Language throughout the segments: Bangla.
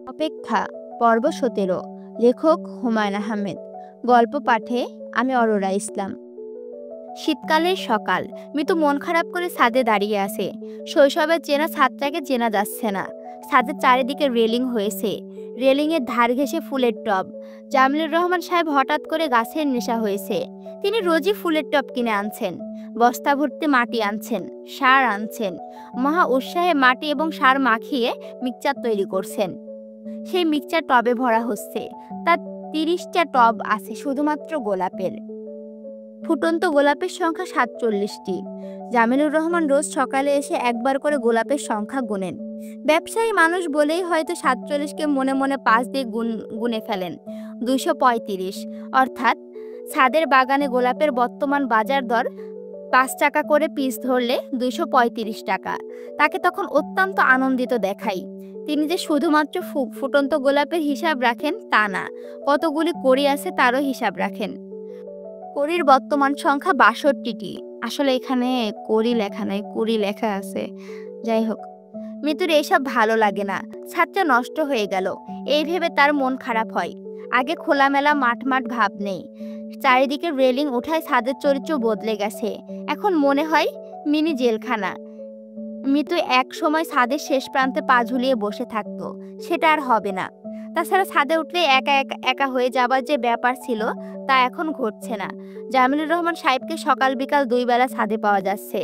অপেক্ষা পর্ব ১৭। লেখক হুমায়ুন আহমেদ। গল্প পাঠে আমি অরোরা ইসলাম। শীতকালের সকাল। মিতু মন খারাপ করে ছাদে দাঁড়িয়ে আছে। শৈশবের চেনা ছাদটাকে চেনা যাচ্ছে না। ছাদের চারিদিকে রেলিং হয়েছে, রেলিংয়ের ধার ঘেঁষে ফুলের টব। জামিলুর রহমান সাহেব হঠাৎ করে গাছের নেশা হয়েছে। তিনি রোজই ফুলের টব কিনে আনছেন, বস্তা ভর্তি মাটি আনছেন, সার আনছেন। মহা উৎসাহে মাটি এবং সার মাখিয়ে মিক্সচার তৈরি করছেন। সেই মিক্সচার টবে ভরা হচ্ছে। তার ৩০টা টব আছে শুধুমাত্র গোলাপের। ফুটন্ত গোলাপের সংখ্যা ৪৭টি। জামিলুর রহমান রোজ সকালে এসে একবার করে গোলাপের সংখ্যা গুনেন। ব্যবসায়ী মানুষ বলেই হয়তো ৪৭কে মনে মনে ৫ দিয়ে গুনে ফেলেন। ২৩৫, অর্থাৎ ছাদের বাগানে গোলাপের বর্তমান বাজার দর ৫ টাকা করে পিস ধরলে ২৩৫ টাকা। তাকে তখন অত্যন্ত আনন্দিত দেখাই। তিনি যে শুধুমাত্র ফুটন্ত গোলাপের হিসাব রাখেন তা না, কতগুলি কড়ি আছে তারও হিসাব রাখেন। কড়ির বর্তমান সংখ্যা ৬২টি। আসলে এখানে কড়ি লেখা নাই, কুড়ি লেখা আছে। যাই হোক, মিতুর এইসব ভালো লাগে না। ছাদটা নষ্ট হয়ে গেল এই ভেবে তার মন খারাপ হয়। আগে খোলামেলা মাঠ ভাব নেই। চারিদিকে রেলিং ওঠায় ছাদের চরিত্র বদলে গেছে। এখন মনে হয় মিনি জেলখানা। মিতু এক সময় ছাদের শেষ প্রান্তে পা ঝুলিয়ে বসে থাকতো, সেটা আর হবে না। তাছাড়া ছাদে উঠলে একা একা হয়ে যাবার যে ব্যাপার ছিল তা এখন ঘটছে না। জামিলুর রহমান সাহেবকে সকাল বিকাল ২ বেলা ছাদে পাওয়া যাচ্ছে।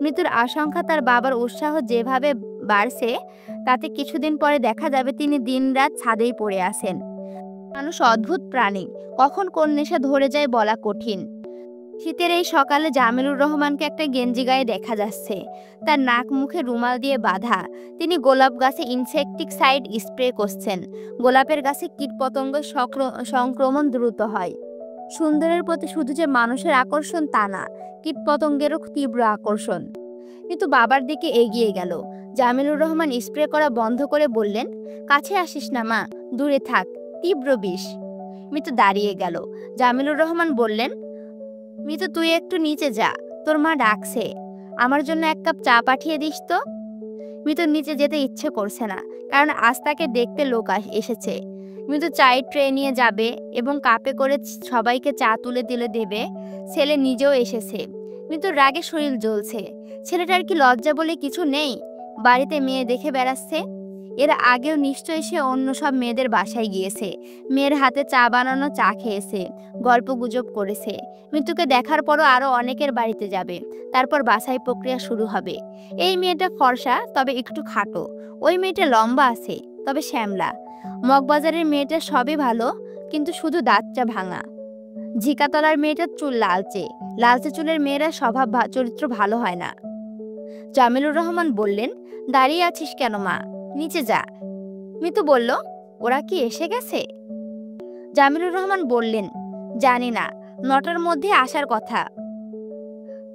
মৃত্যুর আশঙ্কা তার বাবার উৎসাহ যেভাবে বাড়ছে তাতে কিছুদিন পরে দেখা যাবে তিনি দিনরাত ছাদেই পড়ে আছেন। মানুষ অদ্ভুত প্রাণী, কখন কোন নেশা ধরে যায় বলা কঠিন। শীতের এই সকালে জামিলুর রহমানকে একটা গেঞ্জি গায়ে দেখা যাচ্ছে। তার নাক মুখে রুমাল দিয়ে বাঁধা। তিনি গোলাপ গাছে ইনসেকটিসাইড স্প্রে করছেন। গোলাপের গাছে কীটপতঙ্গের সংক্রমণ দ্রুত হয়। সুন্দরের প্রতি শুধু যে মানুষের আকর্ষণ তা না, কীটপতঙ্গেরও তীব্র আকর্ষণ। কিন্তু বাবার দিকে এগিয়ে গেল। জামিলুর রহমান স্প্রে করা বন্ধ করে বললেন, কাছে আসিস না মা, দূরে থাক, তীব্র বিষ। মিতু দাঁড়িয়ে গেল। জামিলুর রহমান বললেন, মিতু তুই একটু নিচে যা, তোর মা ডাকছে। আমার জন্য ১ কাপ চা পাঠিয়ে দিস তো। মিতুর নিচে যেতে ইচ্ছে করছে না, কারণ আজ তাকে দেখতে লোক এসেছে। মিতু চায়ের ট্রে নিয়ে যাবে এবং কাপে করে সবাইকে চা তুলে দেবে। ছেলে নিজেও এসেছে। মিতুর রাগে শরীর জ্বলছে। ছেলেটার কি লজ্জা বলে কিছু নেই? বাড়িতে মেয়ে দেখে বেড়াচ্ছে। এর আগেও নিশ্চয়ই সে অন্য সব মেয়েদের বাসায় গিয়েছে, মেয়ের হাতে চা বানানো চা খেয়েছে, গল্প গুজব করেছে। মিতুকে দেখার পরও আরও অনেকের বাড়িতে যাবে। তারপর বাছাই প্রক্রিয়া শুরু হবে। এই মেয়েটা ফর্সা, তবে একটু খাটো। ওই মেয়েটা লম্বা আছে, তবে শ্যামলা। মগবাজারের মেয়েটা সবই ভালো, কিন্তু শুধু দাঁতটা ভাঙা। ঝিকাতলার মেয়েটার চুল লালচে। লালচে চুলের মেয়েরা স্বভাব চরিত্র ভালো হয় না। জামিলুর রহমান বললেন, দাঁড়িয়ে আছিস কেন মা, নিচে যা। মিতু বলল, ওরা কি এসে গেছে? জামিলুর রহমান বললেন, জানি না, ৯টার মধ্যে আসার কথা।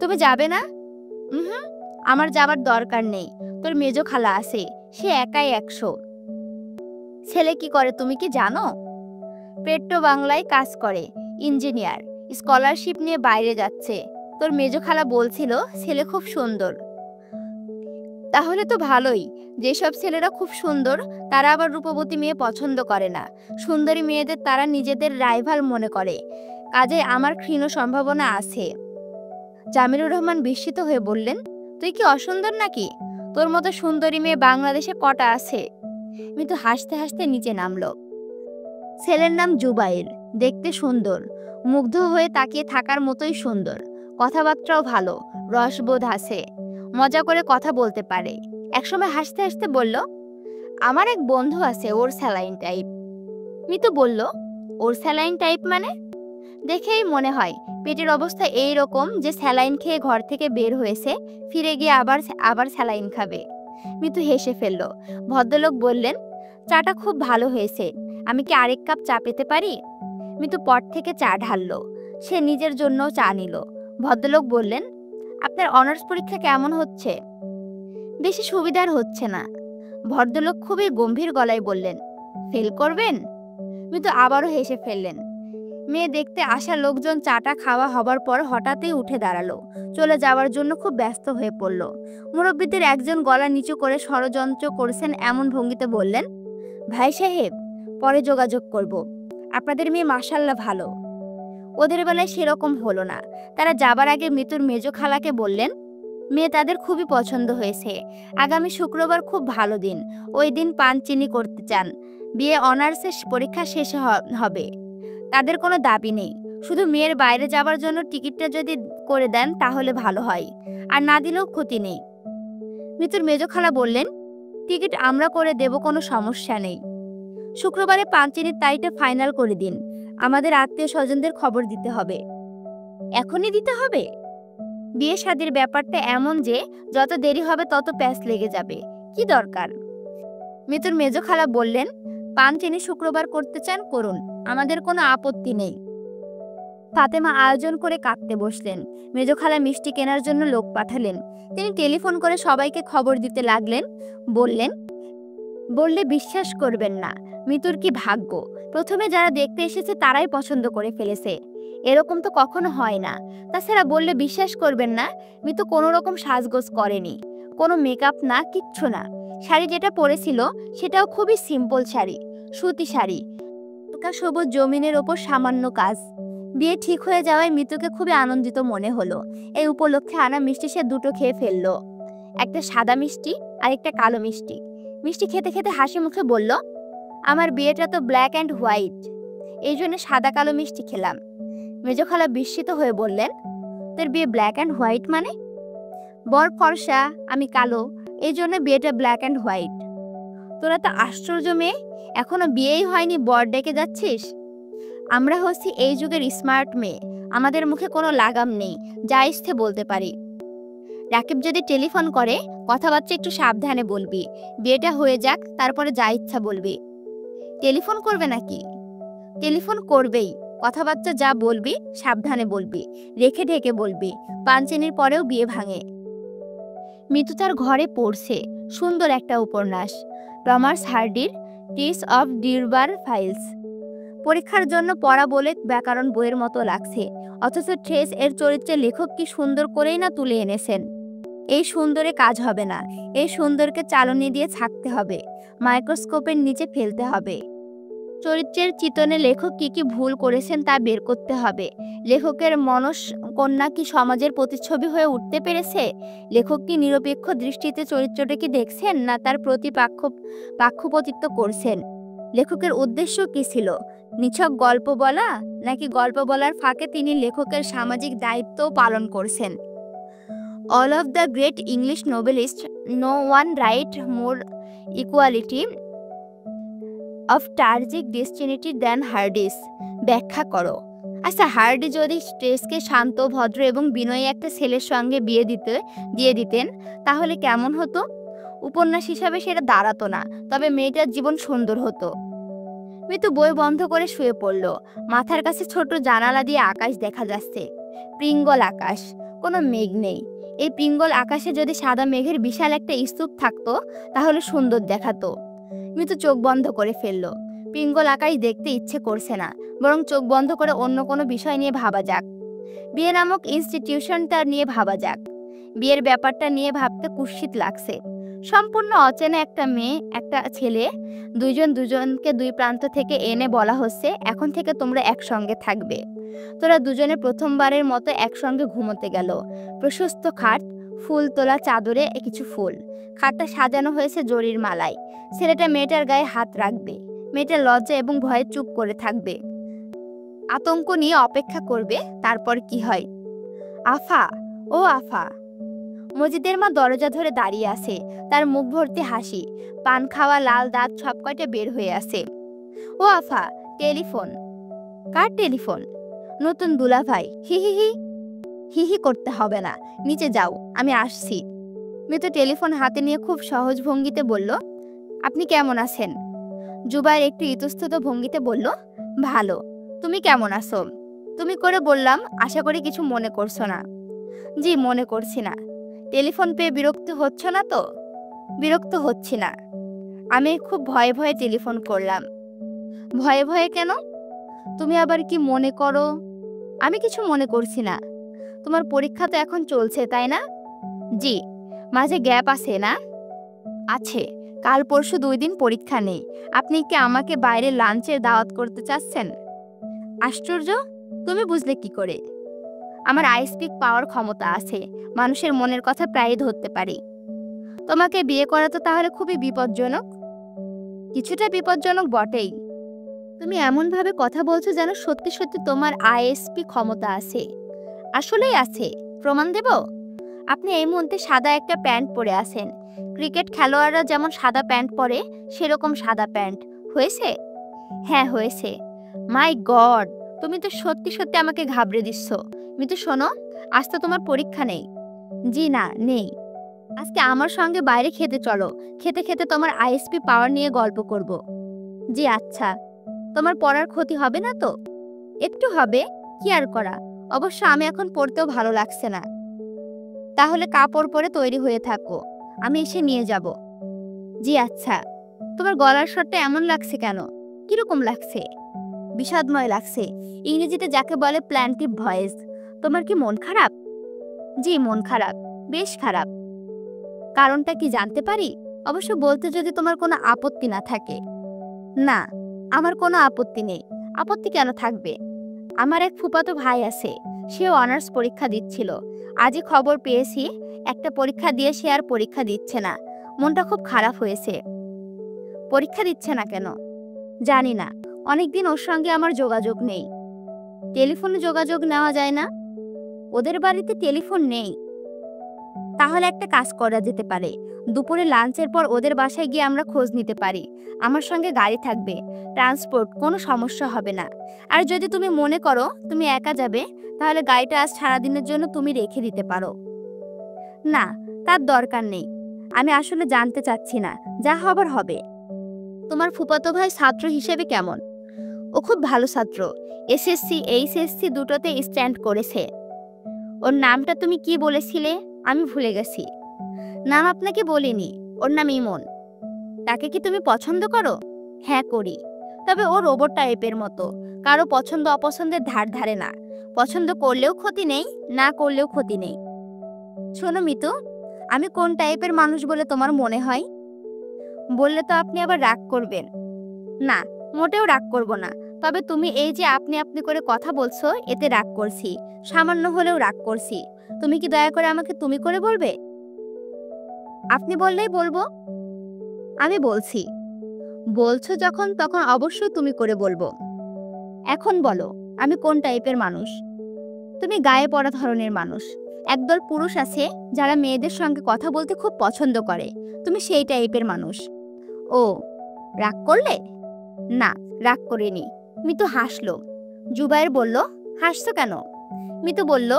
তুমি যাবে না? আমার যাবার দরকার নেই। তোর মেজো খালা আছে, সে একাই ১০০। ছেলে কি করে তুমি কি জানো? পেট্রো বাংলায় কাজ করে, ইঞ্জিনিয়ার। স্কলারশিপ নিয়ে বাইরে যাচ্ছে। তোর মেজো খালা বলছিল ছেলে খুব সুন্দর। তাহলে তো ভালোই। যেসব ছেলেরা খুব সুন্দর তারা আবার রূপবতী মেয়ে পছন্দ করে না। সুন্দরী মেয়েদের তারা নিজেদের রাইভাল মনে করে। কাজে আমার ক্ষীণ সম্ভাবনা আছে। জামিলুর রহমান বিস্মিত হয়ে বললেন, তুই কি অসুন্দর নাকি? তোর মতো সুন্দরী মেয়ে বাংলাদেশে কটা আছে? মিতু হাসতে হাসতে নিচে নামলো। ছেলের নাম জুবাইর, দেখতে সুন্দর, মুগ্ধ হয়ে তাকিয়ে থাকার মতোই সুন্দর। কথাবার্তাও ভালো, রসবোধ আছে, মজা করে কথা বলতে পারে। একসময় হাসতে হাসতে বলল, আমার এক বন্ধু আছে, ওর স্যালাইন টাইপ। মিতু বলল, ওর স্যালাইন টাইপ মানে? দেখেই মনে হয় পেটের অবস্থা এই রকম যে স্যালাইন খেয়ে ঘর থেকে বের হয়েছে, ফিরে গিয়ে আবার স্যালাইন খাবে। মিতু হেসে ফেলল। ভদ্রলোক বললেন, চাটা খুব ভালো হয়েছে, আমি কি আরেক কাপ চা পেতে পারি? মিতু পট থেকে চা ঢাললো। সে নিজের জন্যও চা নিল। ভদ্রলোক বললেন, আপনার অনার্স পরীক্ষা কেমন হচ্ছে? বেশি সুবিধার হচ্ছে না। ভদ্রলোক খুবই গম্ভীর গলায় বললেন, ফেল করবেন? মিতু আবারও হেসে ফেললেন। মেয়ে দেখতে আসা লোকজন চাটা খাওয়া হবার পর হঠাৎই উঠে দাঁড়ালো। চলে যাওয়ার জন্য খুব ব্যস্ত হয়ে পড়ল। মুরব্বীদের একজন গলা নিচু করে ষড়যন্ত্র করছেন এমন ভঙ্গিতে বললেন, ভাই সাহেব, পরে যোগাযোগ করব। আপনাদের মেয়ে মাশাল্লাহ ভালো। ওদের বেলায় সেরকম হলো না। তারা যাবার আগে মিতুর মেজো খালাকে বললেন, মেয়ে তাদের খুবই পছন্দ হয়েছে। আগামী শুক্রবার খুব ভালো দিন, ওই দিন পান চিনি করতে চান। বিয়ে অনার্সের পরীক্ষা শেষে হবে। তাদের কোনো দাবি নেই, শুধু মেয়ের বাইরে যাবার জন্য টিকিটটা যদি করে দেন তাহলে ভালো হয়, আর না দিলেও ক্ষতি নেই। মিতুর মেজো খালা বললেন, টিকিট আমরা করে দেব, কোনো সমস্যা নেই। শুক্রবারে পান চিনির তারিখটা ফাইনাল করে দিন। আমাদের আত্মীয় স্বজনদের খবর দিতে হবে। এখনই দিতে হবে? বিয়ে শাদির ব্যাপারটা এমন যে যত দেরি হবে তত প্যাঁচ লেগে যাবে। কি দরকার? মিতুর মেজো খালা বললেন, পান চিনি শুক্রবার করতে চান করুন, আমাদের কোনো আপত্তি নেই। ফাতেমা আয়োজন করে কাঁদতে বসলেন। মেজো খালা মিষ্টি কেনার জন্য লোক পাঠালেন। তিনি টেলিফোন করে সবাইকে খবর দিতে লাগলেন। বললে বিশ্বাস করবেন না, মিতুর কি ভাগ্য। প্রথমে যারা দেখতে এসেছে তারাই পছন্দ করে ফেলেছে। এরকম তো কখনো হয় না। তাছাড়া বললে বিশ্বাস করবেন না, মিতু কোনো রকম সাজগোজ করেনি, কোনো মেকআপ না, কিচ্ছু না। শাড়ি যেটা পরেছিল সেটাও খুবই সিম্পল শাড়ি, সুতি শাড়ি, হালকা সবুজ জমিনের ওপর সামান্য কাজ। বিয়ে ঠিক হয়ে যাওয়ায় মিতুকে খুবই আনন্দিত মনে হলো। এই উপলক্ষে আনা মিষ্টি সে দুটো খেয়ে ফেললো, একটা সাদা মিষ্টি আর একটা কালো মিষ্টি। মিষ্টি খেতে খেতে হাসি মুখে বলল, আমার বিয়েটা তো ব্ল্যাক অ্যান্ড হোয়াইট, এই জন্য সাদা কালো মিষ্টি খেলাম। মেজো খালা বিস্মিত হয়ে বললেন, তোর বিয়ে ব্ল্যাক অ্যান্ড হোয়াইট মানে? বর ফর্সা, আমি কালো, এই জন্য বিয়েটা ব্ল্যাক অ্যান্ড হোয়াইট। তোরা তো আশ্চর্য মেয়ে, এখনো বিয়েই হয়নি বর ডেকে যাচ্ছিস। আমরা হচ্ছি এই যুগের স্মার্ট মেয়ে, আমাদের মুখে কোনো লাগাম নেই, যা ইচ্ছে বলতে পারি। রাকিব যদি টেলিফোন করে, কথাবার্তা একটু সাবধানে বলবি। বিয়েটা হয়ে যাক, তারপরে যা ইচ্ছা বলবি। টেলিফোন করবে নাকি? টেলিফোন করবেই, কথাবার্তা যা বলবি সাবধানে বলবি, রেখে ঢেকে বলবি। পাঞ্চেনির পরেও বিয়ে ভাঙে। মিতু তার ঘরে পড়ছে সুন্দর একটা উপন্যাস, টমাস হার্ডির টিস অফ ডিরবার ফাইলস। পরীক্ষার জন্য পড়া বলে ব্যাকরণ বইয়ের মতো লাগছে, অথচ ট্রেস এর চরিত্রে লেখক কি সুন্দর করেই না তুলে এনেছেন। এই সুন্দরে কাজ হবে না, এই সুন্দরকে চালনি দিয়ে ছাকতে হবে, মাইক্রোস্কোপের নিচে ফেলতে হবে। চরিত্রের চিতনে লেখক কি কি ভুল করেছেন তা বের করতে হবে। লেখকের মনস্কন্যা কি সমাজের প্রতিচ্ছবি হয়ে উঠতে পেরেছে? লেখক কি নিরপেক্ষ দৃষ্টিতে চরিত্রটা কি দেখছেন, না তার প্রতি পাক্ষপাতিত্ব করছেন? লেখকের উদ্দেশ্য কি ছিল? নিছক গল্প বলা, নাকি গল্প বলার ফাঁকে তিনি লেখকের সামাজিক দায়িত্বও পালন করছেন? All of the great English novelist, no one write more equality of tragic destiny than Hardy's. ব্যাখ্যা করো। আচ্ছা, হার্ডি যদি ট্রেসকে শান্ত, ভদ্র এবং বিনয়ী একটা ছেলের সঙ্গে দিয়ে দিতেন তাহলে কেমন হতো? উপন্যাস হিসাবে সেটা দাঁড়াতো না, তবে মেয়েটার জীবন সুন্দর হতো। মিতু বই বন্ধ করে শুয়ে পড়ল। মাথার কাছে ছোট জানালা দিয়ে আকাশ দেখা যাচ্ছে, পিঙ্গল আকাশ, কোনো মেঘ নেই। এই পিঙ্গল আকাশে যদি সাদা মেঘের বিশাল একটা স্তূপ থাকতো তাহলে সুন্দর দেখাতো। মিতু চোখ বন্ধ করে ফেলল। পিঙ্গল আকাশ দেখতে ইচ্ছে করছে না, বরং চোখ বন্ধ করে অন্য কোনো বিষয় নিয়ে ভাবা যাক। বিয়ে নামক ইনস্টিটিউশনটা নিয়ে ভাবা যাক। বিয়ের ব্যাপারটা নিয়ে ভাবতে কুৎসিত লাগছে। সম্পূর্ণ অচেনা একটা মেয়ে, একটা ছেলে, দুজনকে দুই প্রান্ত থেকে এনে বলা হচ্ছে, এখন থেকে তোমরা একসঙ্গে থাকবে। তোরা দুজনে প্রথমবারের মতো একসঙ্গে ঘুমোতে গেল। প্রশস্ত খাট, ফুল তোলা চাদরে কিছু ফুল, খাটটা সাজানো হয়েছে জরির মালায়। ছেলেটা মেয়েটার গায়ে হাত রাখবে, মেয়েটা লজ্জা এবং ভয়ে চুপ করে থাকবে, আতঙ্ক নিয়ে অপেক্ষা করবে তারপর কি হয়। আফা, ও আফা। মজিদের মা দরজা ধরে দাঁড়িয়ে আছে, তার মুখ ভর্তি হাসি, পান খাওয়া লাল দাঁত সব কয়টা বের হয়ে আছে। ও আফা, টেলিফোন। কার টেলিফোন? নতুন দুলাভাই। হি হি হি। হি হি করতে হবে না, নিচে যাও, আমি আসছি। মিতু টেলিফোন হাতে নিয়ে খুব সহজ ভঙ্গিতে বলল, আপনি কেমন আছেন? জুবাইর একটু ইতস্তত ভঙ্গিতে বলল, ভালো। তুমি কেমন আছো? তুমি করে বললাম, আশা করি কিছু মনে করছো না। জি, মনে করছি না। টেলিফোন পেয়ে বিরক্ত হচ্ছ না তো? বিরক্ত হচ্ছি না। আমি খুব ভয়ে ভয়ে টেলিফোন করলাম। ভয়ে ভয়ে কেন? তুমি আবার কি মনে করো? আমি কিছু মনে করছি না। তোমার পরীক্ষা তো এখন চলছে, তাই না? জি। মাঝে গ্যাপ আছে না? আছে। কাল পরশু 2 দিন পরীক্ষা নেই, আপনি কি আমাকে বাইরে লাঞ্চের দাওয়াত করতে চাচ্ছেন? আশ্চর্য, তুমি বুঝলে কি করে? আমার আই স্পিক পাওয়ার ক্ষমতা আছে, মানুষের মনের কথা প্রায়ই ধরতে পারি। তোমাকে বিয়ে করা তো তাহলে খুবই বিপজ্জনক। কিছুটা বিপজ্জনক বটেই। তুমি এমনভাবে কথা বলছো যেন সত্যি সত্যি তোমার আইএসপি ক্ষমতা আছে। আসলেই আছে, প্রমাণ দেব? আপনি এই মুহূর্তে সাদা একটা প্যান্ট পরে আছেন। ক্রিকেট খেলোয়াড়রা যেমন সাদা প্যান্ট পরে, সেরকম সাদা প্যান্ট। হয়েছে? হ্যাঁ হয়েছে। মাই গড, তুমি তো সত্যি সত্যি আমাকে ঘাবড়ে দিচ্ছ। মিতু শোনো, আজ তো তোমার পরীক্ষা নেই। জি না, নেই। আজকে আমার সঙ্গে বাইরে খেতে চলো। খেতে খেতে তোমার আইএসপি পাওয়ার নিয়ে গল্প করব। জি আচ্ছা। তোমার পড়ার ক্ষতি হবে না তো? একটু হবে, কি আর করা। অবশ্য আমি এখন পড়তেও ভালো লাগছে না। তাহলে কাপড় পরে তৈরি হয়ে থাকো, আমি এসে নিয়ে যাব। জি আচ্ছা। তোমার গলার স্বরটা এমন লাগছে কেন? কিরকম লাগছে? বিষাদময় লাগছে, ইংরেজিতে যাকে বলে প্ল্যান্টিভ ভয়েস। তোমার কি মন খারাপ? জি মন খারাপ, বেশ খারাপ। কারণটা কি জানতে পারি? অবশ্য বলতে যদি তোমার কোনো আপত্তি না থাকে। না, আমার কোনো আপত্তি নেই। আপত্তি কেন থাকবে? আমার এক ফুফাতো ভাই আছে, সেও অনার্স পরীক্ষা দিচ্ছিল। আজই খবর পেয়েছি একটা পরীক্ষা দিয়ে সে আর পরীক্ষা দিচ্ছে না। মনটা খুব খারাপ হয়েছে। পরীক্ষা দিচ্ছে না কেন? জানি না, অনেকদিন ওর সঙ্গে আমার যোগাযোগ নেই। টেলিফোনে যোগাযোগ নেওয়া যায় না? ওদের বাড়িতে টেলিফোন নেই। তাহলে একটা কাজ করা যেতে পারে, দুপুরে লাঞ্চের পর ওদের বাসায় গিয়ে আমরা খোঁজ নিতে পারি। আমার সঙ্গে গাড়ি থাকবে, ট্রান্সপোর্ট, কোনো সমস্যা হবে না। আর যদি তুমি মনে করো তুমি একা যাবে, তাহলে গাড়িটা আজ সারাদিনের জন্য তুমি রেখে দিতে পারো। না, তার দরকার নেই। আমি আসলে জানতে চাচ্ছি না, যা হবার হবে। তোমার ফুফাতো ভাই ছাত্র হিসেবে কেমন? ও খুব ভালো ছাত্র, এসএসসি এইচএসসি দুটোতে স্ট্যান্ড করেছে। ওর নামটা তুমি কি বলেছিলে? আমি ভুলে গেছি। নাম আপনাকে বলিনি, ওর নাম ইমন। তাকে কি তুমি পছন্দ করো? হ্যাঁ করি, তবে ও রোবট টাইপের মতো, কারো পছন্দ অপছন্দের ধার ধারে না। পছন্দ করলেও ক্ষতি নেই, না করলেও ক্ষতি নেই। শোনো মিতু, আমি কোন টাইপের মানুষ বলে তোমার মনে হয়? বললে তো আপনি আবার রাগ করবেন। না, মোটেও রাগ করব না। তবে তুমি এই যে আপনি আপনি করে কথা বলছো, এতে রাগ করছি। সামান্য হলেও রাগ করছি। তুমি কি দয়া করে আমাকে তুমি করে বলবে? আপনি বললেই বলবো। আমি বলছি। বলছো যখন, তখন অবশ্যই তুমি করে বলবো। এখন বলো, আমি কোন টাইপের মানুষ? তুমি গায়ে পড়া ধরনের মানুষ। একদল পুরুষ আছে যারা মেয়েদের সঙ্গে কথা বলতে খুব পছন্দ করে, তুমি সেই টাইপের মানুষ। ও, রাগ করলে? না, রাগ করিনি। মিতু হাসলো। জুবায়ের বলল, হাসছো কেন? মিতু বলল,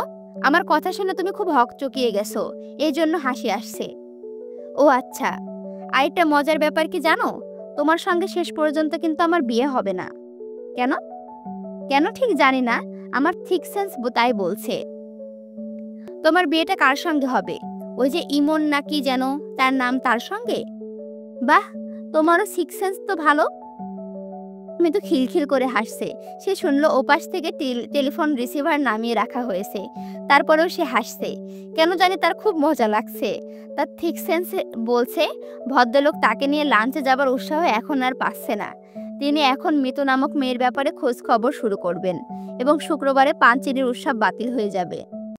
আমার কথা শুনে তুমি খুব হকচকিয়ে গেছো, এই জন্য হাসি আসছে। ও আচ্ছা, আরেকটা মজার ব্যাপার কি জানো? তোমার সঙ্গে শেষ পর্যন্ত কিন্তু আমার বিয়ে হবে না। কেন? কেন ঠিক জানি না, আমার ঠিক সেন্স তাই বলছে। তোমার বিয়েটা কার সঙ্গে হবে? ওই যে ইমন নাকি যেন তার নাম, তার সঙ্গে। বাহ, তোমারও সিক্স সেন্স তো ভালো। মিতু খিলখিল করে হাসছে। সে শুনলো ওপাশ থেকে টেলিফোন রিসিভার নামিয়ে রাখা হয়েছে। তারপরেও সে হাসছে, কেন জানি তার খুব মজা লাগছে। তার ঠিক সেন্সে বলছে ভদ্রলোক তাকে নিয়ে লাঞ্চে যাবার উৎসাহ এখন আর পাচ্ছে না। তিনি এখন মিতু নামক মেয়ের ব্যাপারে খোঁজ খবর শুরু করবেন এবং শুক্রবারে পানচিনির উৎসব বাতিল হয়ে যাবে।